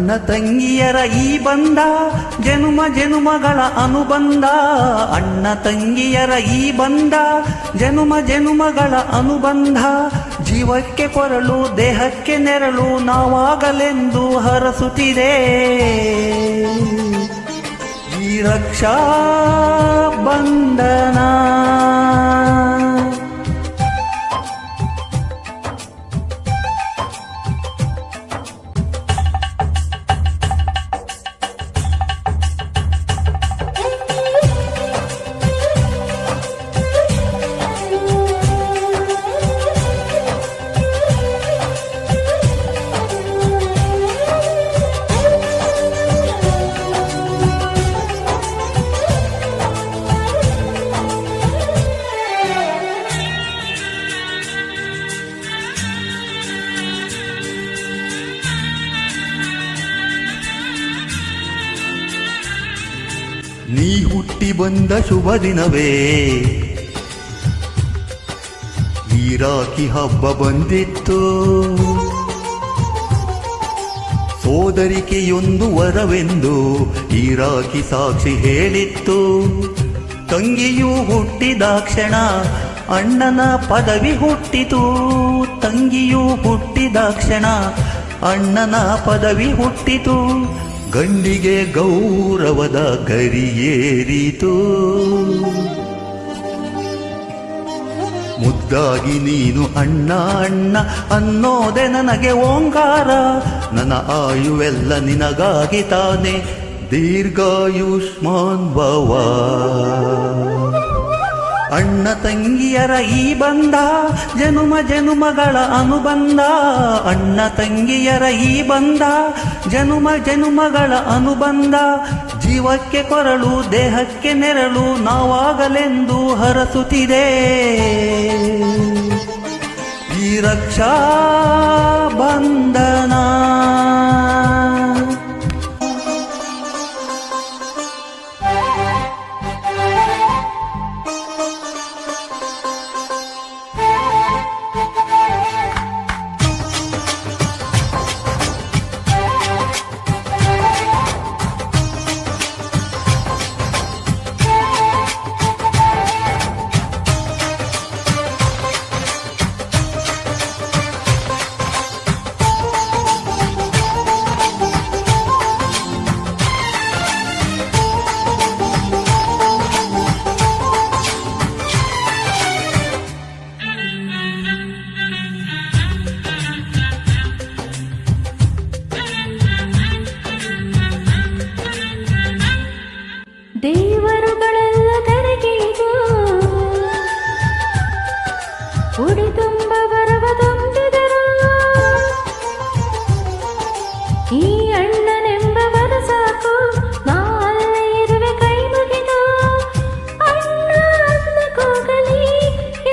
ಅಣ್ಣ ತಂಗಿಯರ ಈ ಬಂಧ ಜನುಮ ಜನುಮಗಳ ಅನುಬಂಧ. ಅಣ್ಣ ತಂಗಿಯರ ಈ ಬಂಧ ಜನುಮ ಜನುಮಗಳ ಅನುಬಂಧ. ಜೀವಕ್ಕೆ ಕೊರಳು ದೇಹಕ್ಕೆ ನೆರಳು ನಾವಾಗಲೆಂದು ಹರಸುತ್ತಿದೆ ಈ ರಕ್ಷಾ ಬಂಧನ. ನೀ ಹುಟ್ಟಿ ಬಂದ ಶುಭ ದಿನವೇ ಈ ರಾಖಿ ಹಬ್ಬ ಬಂದಿತ್ತು. ಸೋದರಿಕೆಯೊಂದು ವರವೆಂದು ಈ ರಾಖಿ ಸಾಕ್ಷಿ ಹೇಳಿತ್ತು. ತಂಗಿಯೂ ಹುಟ್ಟಿದಾಕ್ಷಣ ಅಣ್ಣನ ಪದವಿ ಹುಟ್ಟಿತು. ತಂಗಿಯೂ ಹುಟ್ಟಿದಾಕ್ಷಣ ಅಣ್ಣನ ಪದವಿ ಹುಟ್ಟಿತು. ಗಂಡಿಗೆ ಗೌರವದ ಗರಿಯೇರಿತು. ಮುದ್ದಾಗಿ ನೀನು ಅಣ್ಣ ಅಣ್ಣ ಅನ್ನೋದೆ ನನಗೆ ಓಂಕಾರ. ನನ್ನ ಆಯುವೆಲ್ಲ ನಿನಗಾಗಿ ತಾನೆ ದೀರ್ಘಾಯುಷ್ಮಾನ್ ಭವ. ಅಣ್ಣ ತಂಗಿಯರ ಈ ಬಂಧ ಜನುಮ ಜನುಮಗಳ ಅನುಬಂಧ. ಅಣ್ಣ ತಂಗಿಯರ ಈ ಬಂಧ ಜನುಮ ಜನುಮಗಳ ಅನುಬಂಧ. ಜೀವಕ್ಕೆ ಕೊರಳು ದೇಹಕ್ಕೆ ನೆರಳು ನಾವಾಗಲೆಂದು ಹರಸುತ್ತಿದೆ ಈ ರಕ್ಷಾ ಬಂಧನ. ದೇವರುಗಳೆಲ್ಲ ಕರೆಗಿಳಿದು ಉಡಿ ತುಂಬ ಬರವ ತುಂಬಿದರು. ಈ ಅಣ್ಣನೆಂಬವರ ಸಾಕು ನಾ ಅಲ್ಲೇ ಇರುವೆ ಕೈ ಮುಗಿದು. ಅಣ್ಣ ಅನ್ನ ಕೂಗಲಿ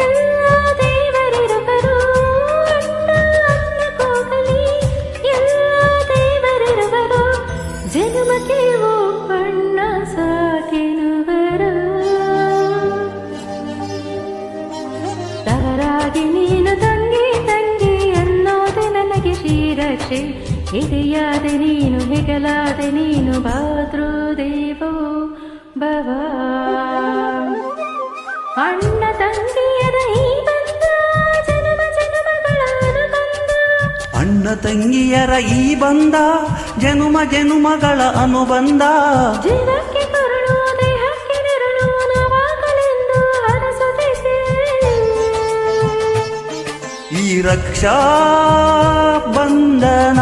ಎಲ್ಲ ದೇವರಿರುವರು. ಅಣ್ಣ ಅನ್ನ ಕೂಗಲಿ ಎಲ್ಲ ದೇವರಿರುವರು. ಜನ್ಮಕ್ಕೆ ಅಣ್ಣ ಸಾಕಿನುವರು. ತವರಾಗಿ ನೀನು ತಂಗಿ ತಂಗಿ ಅನ್ನೋದೆ ನನಗೆ ಶ್ರೀರಕ್ಷೆ. ಎದೆಯಾದೆ ನೀನು ಹೆಗಲಾದೆ ನೀನು ಭಾತೃದೇವೋ ಭವ. ಅಣ್ಣ ತಂಗಿಯರ ಈ ಬಂಧ ಜನ್ಮ ಜನ್ಮಗಳ ಅನುಬಂಧ. ಅಣ್ಣ ತಂಗಿಯರ ಈ ಬಂಧ ಜನುಮ ಜನುಮಗಳ ಅನುಬಂಧ. ಜೀವಕ್ಕೆ ಕೊರಳು ದೇಹಕ್ಕೆ ನೆರಳು ನಾವಾಗಲೆಂದು ಹರಸುತ್ತಿದೆ ಈ ರಕ್ಷಾ ಬಂಧನ.